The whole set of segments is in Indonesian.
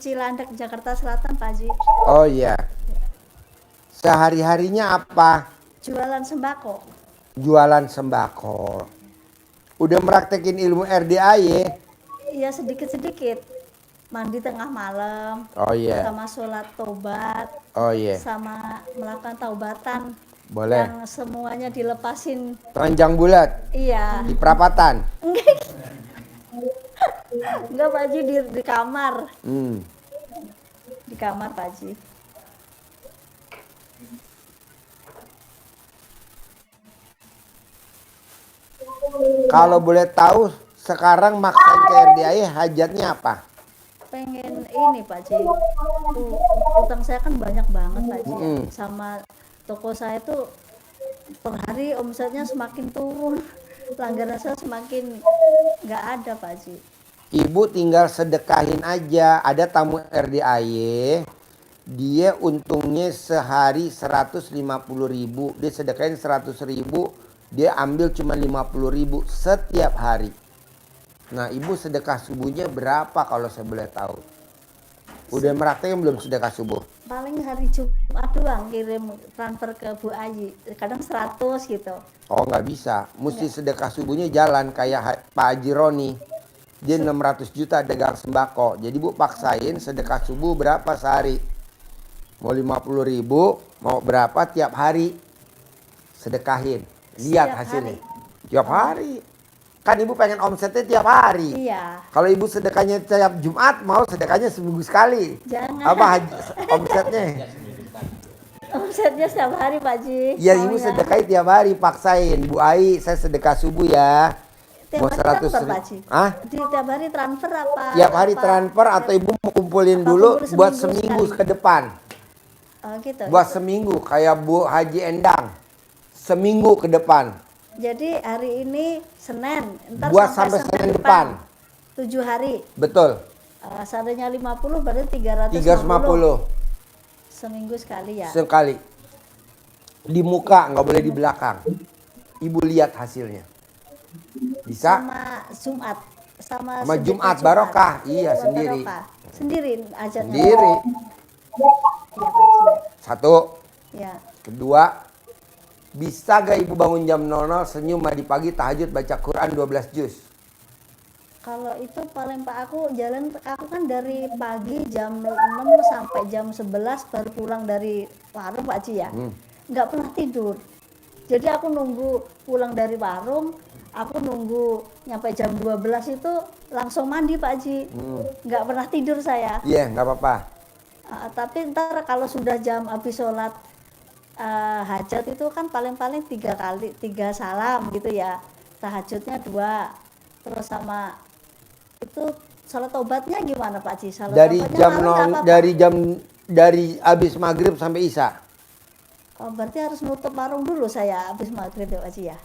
Cilandak, Jakarta Selatan, Pak Haji. Oh iya. Sehari-harinya apa? Jualan sembako. Jualan sembako. Udah meraktekin ilmu RDAY? Iya, sedikit-sedikit. Mandi tengah malam. Oh iya. Sama sholat taubat. Oh iya. Sama melakukan taubatan. Boleh. Yang semuanya dilepasin. Telanjang bulat? Iya. Di perapatan? Enggak Pak Haji, di kamar. Di kamar Pak Haji. Kalau boleh tahu sekarang maksain ke RDAY hajatnya apa? Pengen ini Pak Haji. Utang saya kan banyak banget Pak Haji. Sama toko saya tuh per hari omsetnya semakin turun. Langganan saya semakin nggak ada Pak Haji. Ibu tinggal sedekahin aja. Ada tamu RDAY, dia untungnya sehari 150.000, dia sedekahin 100.000, dia ambil cuma 50.000 setiap hari. Nah, ibu sedekah subuhnya berapa kalau saya boleh tahu? Udah meraktekin belum sedekah subuh? Paling hari Jumat doang kirim transfer ke Bu Ayi, kadang 100 gitu. Oh, nggak bisa, mesti sedekah subuhnya jalan kayak Pak Haji Roni. Dia 600 juta dagang sembako. Jadi bu paksain sedekah subuh berapa sehari? Mau 50.000, mau berapa tiap hari? Sedekahin. Lihat Setiap hasilnya. hari. Tiap hari. Kan ibu pengen omsetnya tiap hari. Iya. Kalau ibu sedekahnya tiap Jumat, mau sedekahnya seminggu sekali. Jangan. Apa omsetnya? Omsetnya setiap hari Pak Haji. Ya ibu sedekahin tiap hari, paksain. Bu Ai, saya sedekah subuh ya. Tiap Mau hari 100 transfer Pak Haji? Hah? Tiap hari transfer apa? Tiap hari transfer atau ibu mau kumpulin apa dulu kumpul buat seminggu seminggu ke depan. Oh gitu. Buat seminggu kayak Bu Haji Endang. Seminggu ke depan. Jadi hari ini Senin, ntar Buat sampai Senin depan. 7 hari. Betul. Seandainya 50 berarti 350. 350 Seminggu sekali ya. sekali. Di muka, nggak boleh di belakang. Ibu lihat hasilnya. Bisa? Sama Jumat. Sama Jumat barokah. Iya, sendiri. Barokah. Sendiri aja. Sendiri. Iya Pak Haji. Satu. Ya. Kedua, bisa gak ibu bangun jam 00 senyum mandi pagi tahajud baca Quran 12 juz? Kalau itu paling Pak, aku kan dari pagi jam 6 sampai jam 11 baru pulang dari warung Pak Haji ya. Nggak pernah tidur. Jadi aku nunggu pulang dari warung, aku nunggu nyampe jam 12 itu langsung mandi Pak Haji. Nggak pernah tidur saya. Iya, nggak apa-apa. Tapi ntar kalau sudah jam habis sholat hajat itu kan paling-paling 3 salam gitu ya. Tahajudnya 2. Terus sama itu salat taubatnya gimana Pak Haji? Salat Dari taubatnya dari habis maghrib sampai isya. Oh, berarti harus nutup warung dulu saya habis maghrib ya Pak Haji ya?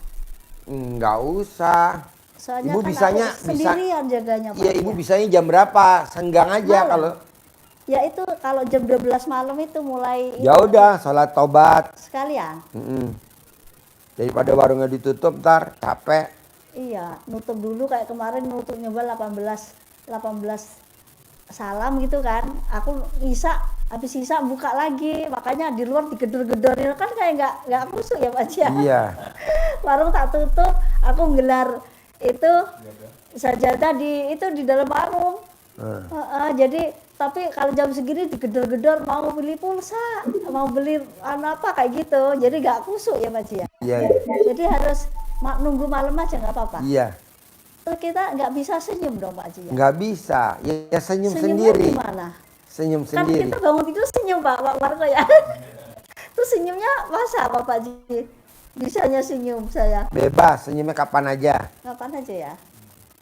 Nggak usah. Soalnya Ibu kan bisanya aku sendirian jaganya Pak. Iya, ibu bisanya jam berapa? Senggang aja Malam. kalau. Ya itu kalau jam 12 malam itu mulai. Ya udah, sholat taubat. Sekalian. Daripada warungnya ditutup ntar capek. Iya, nutup dulu kayak kemarin nutup nyoba 18 salam gitu kan. Aku habis isya buka lagi, makanya di luar digedor-gedorin kan kayak nggak kusuk ya Pak Haji ya. Iya. Warung tak tutup, aku nggelar itu sajadah di dalam warung. Jadi tapi kalau jam segini digedor-gedor mau beli pulsa, mau beli apa kayak gitu, jadi nggak kusuk ya Pak Haji ya. Iya. Jadi harus nunggu malam aja nggak apa-apa. Iya. Terus kita nggak bisa senyum dong Pak Haji ya. Nggak bisa. Ya senyum Senyumnya sendiri. gimana? Senyum Kan sendiri. kita bangun tidur senyum Pak Marco ya. Terus senyumnya masa apa Pak Haji? Bisanya senyum saya. Bebas, senyumnya kapan aja. Kapan aja ya?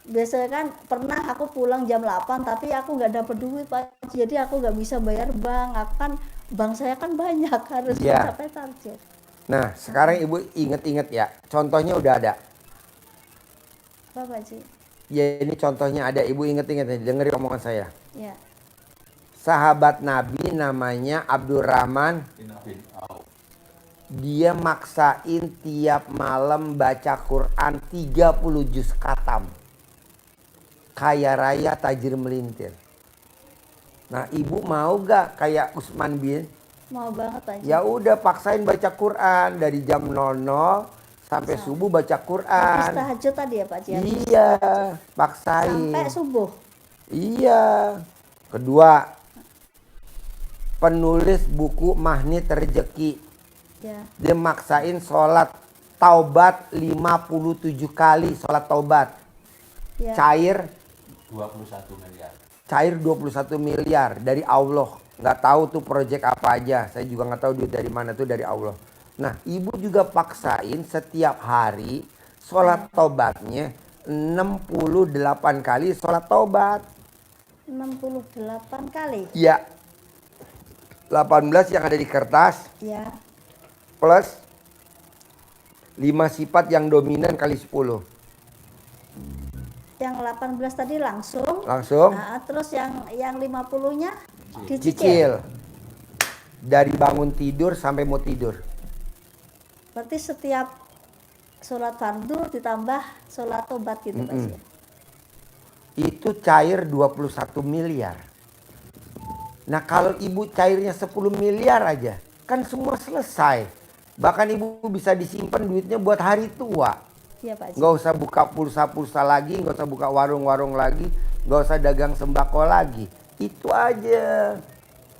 Biasanya kan pernah aku pulang jam 8 tapi aku nggak dapet duit Pak Haji. Jadi aku nggak bisa bayar bank. Aku kan bank saya kan banyak, harus mencapai target. Nah, sekarang ibu inget-inget ya. Contohnya udah ada. Apa Pak Haji? Ya ini contohnya ada. Ibu inget-inget ya. Dengerin omongan saya. Ya. Sahabat Nabi namanya Abdurrahman. Dia maksain tiap malam baca Quran 30 juz khatam. Kaya raya tajir melintir. Nah, ibu mau gak kayak Usman bin? Mau banget Pak Haji. Ya udah paksain baca Quran dari jam 00 sampai subuh baca Habis Quran. tahajud tadi ya Pak Haji. Habis Iya, tahajud. paksain. Sampai subuh. Iya. Kedua, penulis buku Magnet Rezeki. Ya. Dia maksain sholat taubat 57 kali sholat taubat. Ya. Cair 21 miliar. cair 21 miliar dari Allah. Nggak tahu tuh proyek apa aja. Saya juga nggak tahu duit dari mana tuh dari Allah. Nah, ibu juga paksain setiap hari sholat taubatnya 68 kali sholat taubat. 68 kali. Iya. 18 yang ada di kertas Ya. plus 5 sifat yang dominan kali 10. Yang 18 tadi langsung. Langsung Nah, terus yang 50-nya dicicil. cicil. Dari bangun tidur sampai mau tidur. Berarti setiap sholat fardu ditambah sholat tobat gitu Pak Haji. Itu cair 21 miliar. Nah, kalau ibu cairnya 10 miliar aja, kan semua selesai. Bahkan ibu bisa disimpan duitnya buat hari tua. Iya Pak Haji. Nggak usah buka pulsa-pulsa lagi, nggak usah buka warung-warung lagi, nggak usah dagang sembako lagi. Itu aja.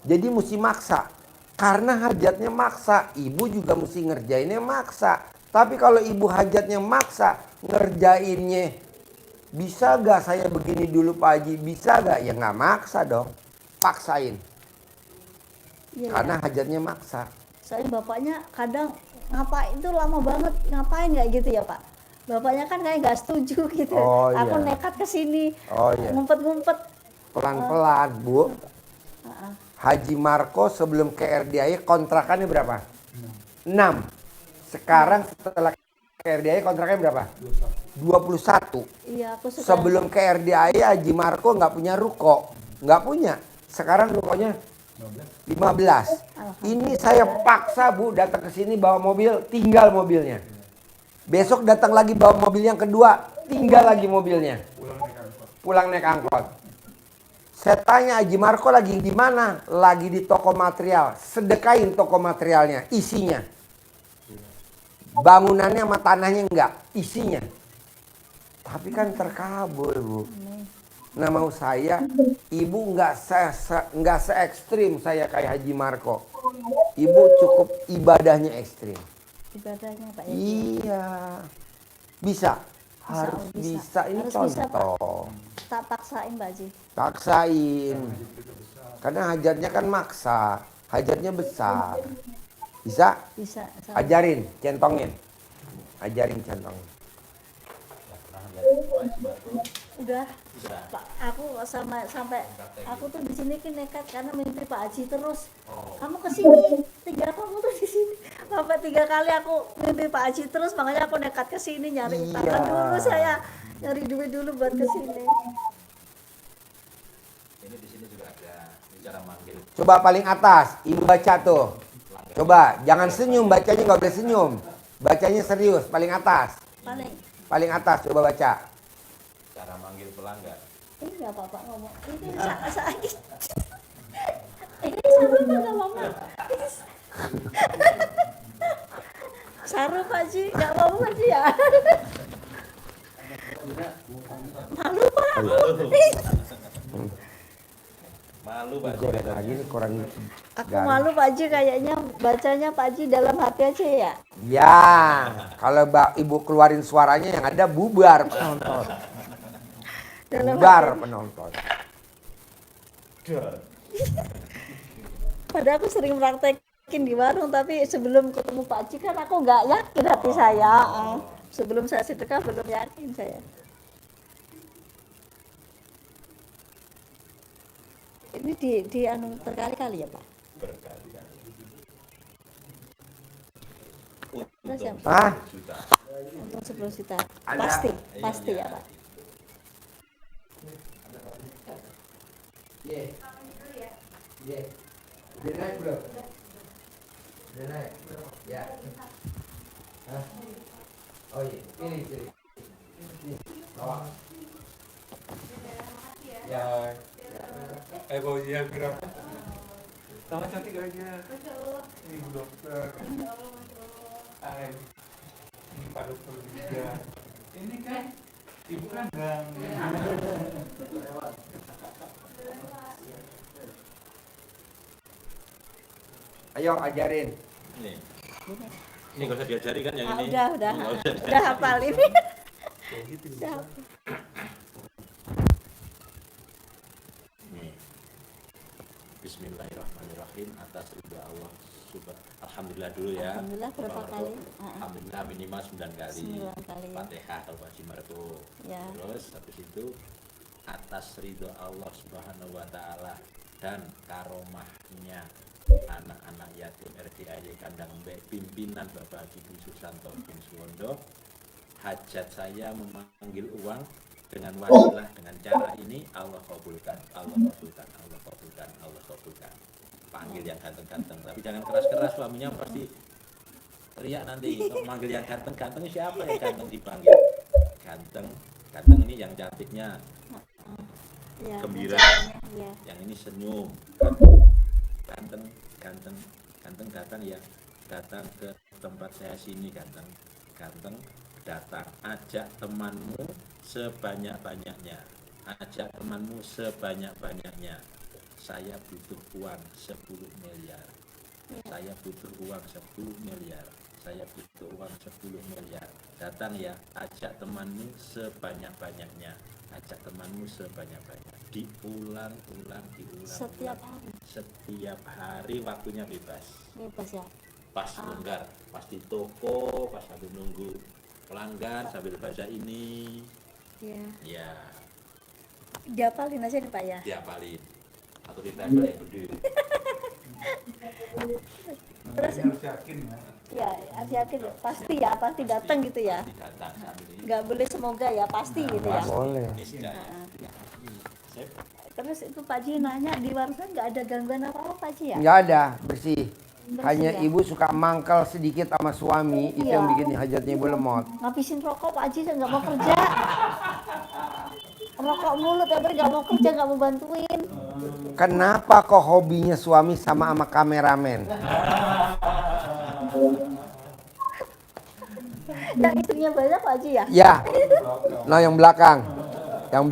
Jadi mesti maksa. Karena hajatnya maksa, ibu juga mesti ngerjainnya maksa. Tapi kalau ibu hajatnya maksa, ngerjainnya bisa gak saya begini dulu Pak Haji? Bisa gak? Ya nggak maksa dong. Paksain. Iya, Karena ya. hajatnya maksa. Soalnya bapaknya kadang ngapain itu lama banget, ngapain nggak gitu ya Pak? Bapaknya kan kayak nggak setuju gitu. Oh, Aku iya. nekat ke sini, Oh iya. ngumpet-ngumpet. Pelan-pelan Bu. Haji Marco sebelum ke RDI kontrakannya berapa? 6. Sekarang setelah ke RDI kontrakannya berapa? 21. Iya, aku suka. Sebelum ke RDI Haji Marco nggak punya ruko. Nggak punya. Sekarang rukonya 15. Ini saya paksa Bu datang ke sini bawa mobil, tinggal mobilnya. Besok datang lagi bawa mobil yang kedua, tinggal lagi mobilnya. Pulang naik angkot. Saya tanya Haji Marco lagi di mana? Lagi di toko material. Sedekain toko materialnya, isinya. Bangunannya sama tanahnya enggak, isinya. Tapi kan terkabul Bu. Nah mau saya, ibu nggak se ekstrim saya kayak Haji Marco. Ibu cukup ibadahnya ekstrim. Ibadahnya Pak ya. Iya, bisa, harus bisa. Ini Harus bisa, Pak. contoh. Tak paksain Pak Haji. Paksain, karena hajatnya kan maksa, hajatnya besar. Bisa? Bisa. Ajarin, centongin, ajarin centongin. Udah. Pak, aku sampai aku tuh di sini kan nekat karena mimpi Pak Haji terus. Kamu ke sini, kamu tuh di sini. Sampai 3 kali aku mimpi Pak Haji terus, makanya aku nekat ke sini nyari Iya. tangan dulu saya. Nyari duit dulu buat ke sini. Ini di sini juga ada bicara manggil. Coba paling atas, ibu baca tuh. Coba, jangan senyum, bacanya nggak boleh senyum. Bacanya serius, paling atas. Paling atas, coba baca. Cara manggil pelanggan. Ini nggak apa-apa ngomong. Ini sakit. Ini saru apa nggak apa-apa? Saru Pak Haji, nggak apa-apa Pak Haji ya. Malu Pak. Malu Pak. Goreng lagi nih koran. Aku malu Pak Haji kayaknya bacanya Pak Haji dalam hati aja ya. Ya, kalau ibu keluarin suaranya yang ada bubar penonton. Dalam Bubar penonton. Padahal aku sering praktekin di warung, tapi sebelum ketemu Pak Haji kan aku nggak yakin hati saya. Sebelum saya sedekah belum yakin saya. Ini di anu berkali-kali ya Pak. Berkali-kali. Terus ya, Ah, untung 10 juta. Ada. Pasti ya Pak. Udah naik belum? Udah naik? Ya. Hah? Oh iya, pilih. Bawa. Ya. Baunya Ini Pak Dokter juga. Ini kan Ibu kan gang. Ayo ajarin. Ini nggak usah diajari kan yang Ah, ini. udah Nggak usah diajari. udah hafal ini. Udah hafal. Nih. Bismillahirrahmanirrahim atas ridha Allah. Alhamdulillah dulu ya. Alhamdulillah berapa kali? Alhamdulillah minimal 9 kali. 9 kali ya. Fatihah kalau Pak Jimar itu. Ya. Terus habis itu atas ridho Allah Subhanahu wa taala dan karomahnya anak-anak yatim RDAY Kandang Mbek pimpinan Bapak Haji bin Susanto bin Suwondo, hajat saya memanggil uang dengan wasilah dengan cara ini Allah kabulkan, Allah kabulkan, Allah kabulkan, Allah kabulkan. Panggil yang ganteng-ganteng, tapi jangan keras-keras, suaminya pasti teriak nanti. Kalau manggil yang ganteng-ganteng siapa yang ganteng dipanggil? Ganteng, ganteng ini yang cantiknya, Ya, gembira. ya. Yang ini senyum, ganteng, ganteng, ganteng datang ya, datang ke tempat saya sini ganteng, ganteng datang, ajak temanmu sebanyak-banyaknya, ajak temanmu sebanyak-banyaknya. Saya butuh uang 10 miliar, saya butuh uang 10 miliar, saya butuh uang 10 miliar. Datang ya, ajak temanmu sebanyak-banyaknya, ajak temanmu sebanyak-banyak. Diulang-ulang, Setiap hari. setiap hari waktunya bebas, Bebas ya. pas longgar, pas di toko, pas sambil nunggu pelanggan sambil baca ini, Ya. ya Diapalin aja nih Pak ya. diapalin atau ditempel yang gede. Terus harus yakin ya. ya hati-hati pasti ya, pasti datang gitu ya. Datang sambil ini. Nggak boleh semoga ya, pasti gitu ya. Boleh. Niscaya. Sip. Terus itu Pak Ji nanya di warung nggak ada gangguan apa-apa Pak Ji ya? Nggak ada, bersih. Bersih Hanya ya? ibu suka mangkal sedikit sama suami, itu Iya. yang bikin hajatnya ibu lemot. Ngabisin rokok Pak Ji, saya nggak mau kerja. Rokok mulu, tapi nggak mau kerja, nggak mau bantuin. Kenapa kok hobinya suami sama kameramen? Yang istrinya banyak Pak Ji ya? Ya, nah yang belakang 5.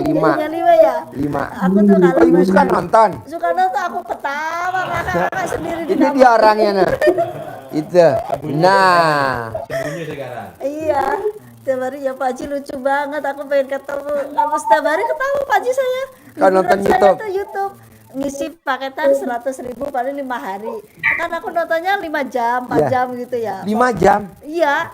Istrinya 5 ya? 5. Aku tuh kalau Oh, ibu suka nonton? suka nonton aku ketawa kakak sendiri di Itu dapur. dia orangnya nah. Itu. Nah, Sembunyi sekarang. Iya. Setiap hari ya Pak Ji lucu banget, aku pengen ketemu. Aku setiap hari ketawa Pak Ji saya. Kau nonton Liburan saya YouTube? tuh YouTube. Ngisi paketan 100.000 paling 5 hari. Kan aku nontonnya 5 jam, 4 Iya. jam gitu ya. 5 jam. Iya.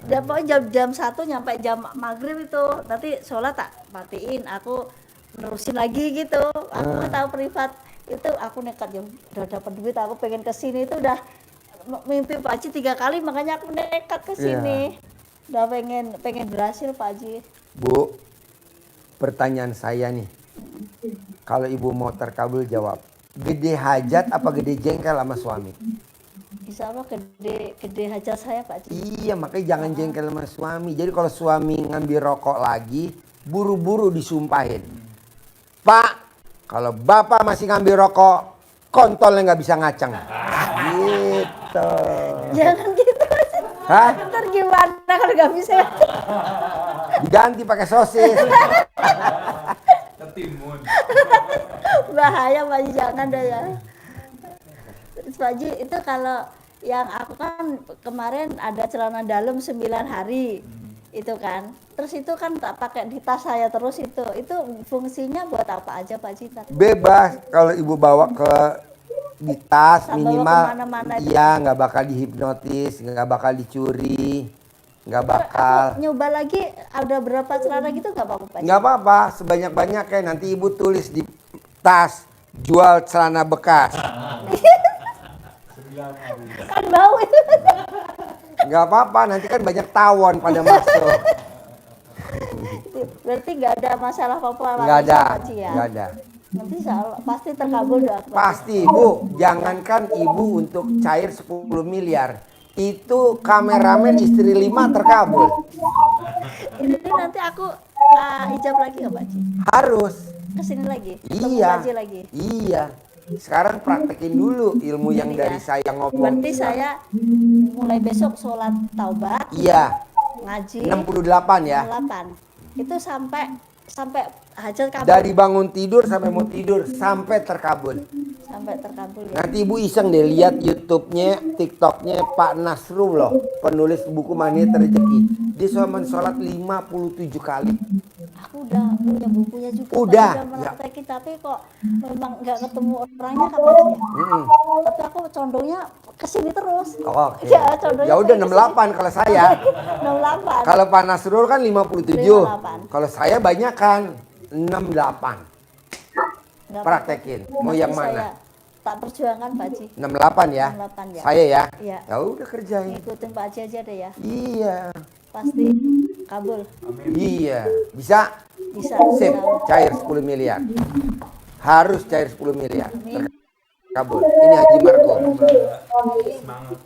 Dan pokoknya jam 1 nyampe jam maghrib itu. Nanti sholat tak matiin, aku nerusin lagi gitu. Aku nggak tahu privat. Itu aku nekat ya udah dapat duit, aku pengen ke sini itu udah mimpi Pak Ji 3 kali, makanya aku nekat ke sini. Udah pengen berhasil Pak Ji. Bu, pertanyaan saya nih. Kalau ibu mau terkabul jawab. Gede hajat apa gede jengkel sama suami? Insya Allah gede hajat saya Pak Ji. Iya, makanya jangan jengkel sama suami. Jadi kalau suami ngambil rokok lagi, buru-buru disumpahin. Pak, kalau bapak masih ngambil rokok, kontolnya nggak bisa ngaceng. Gitu. Jangan gitu. Hah? Ntar gimana kalau nggak bisa? Diganti pakai sosis. Ketimun. Bahaya Pak Ji, jangan deh ya. Terus Pak Ji itu kalau yang aku kan kemarin ada celana dalam 9 hari itu kan, terus itu kan tak pakai di tas saya terus itu fungsinya buat apa aja Pak Ji? Bebas kalau ibu bawa ke di tas Tak bawa minimal, kemana-mana itu. iya nggak bakal dihipnotis, nggak bakal dicuri, nggak bakal. Aku nyoba lagi ada berapa celana gitu nggak apa-apa Pak Ji? Nggak apa-apa, sebanyak-banyak kayak nanti ibu tulis di tas jual celana bekas. Kan bau itu. Nggak apa-apa, nanti kan banyak tawon pada masuk. Berarti nggak ada masalah apa-apa Nggak lagi ada, Pak Ji ya? nggak ada. Nanti insya Allah pasti terkabul doa Pak Ji. Pasti ibu, jangankan ibu untuk cair 10 miliar. Itu kameramen istri 5 terkabul. Ini nanti aku ijab lagi nggak Pak Ji? Harus. Kesini lagi? Ketemu Iya. Pak Ji lagi? Iya. Sekarang praktekin dulu ilmu yang Ini dari ya. saya ngomong. Berarti saya mulai besok sholat taubat, Iya, ngaji 68 ya. 8. Itu sampai hajat kabul. Dari bangun tidur sampai mau tidur sampai terkabul. Sampai terkabul ya. Nanti ibu iseng deh lihat YouTube-nya, TikTok-nya Pak Nasrul loh, penulis buku Magnet Rezeki. Dia cuma sholat 57 kali. Aku udah punya bukunya juga. Udah, Pak, ya. praktekin, tapi kok memang nggak ketemu orangnya kan Pak Haji ya. Mm-mm. Tapi aku condongnya ke sini terus. Oke. Ya, condongnya Ya udah ke sini. 68 kalau saya. 68. Kalau Pak Nasrul kan 57. 58. Kalau saya banyak kan 68. Nggak Praktekin. apa-apa. Mau Nanti yang mana? saya tak perjuangan Pak Haji. 68 ya. 68 ya. Saya ya. Iya. Ya udah kerjain. Ngikutin Pak Haji aja deh ya. Iya. Pasti kabul. Iya. Bisa? Bisa. Sip, Insya Allah. cair 10 miliar. Harus cair 10 miliar. Kabul. Ini Haji Marco. Semangat.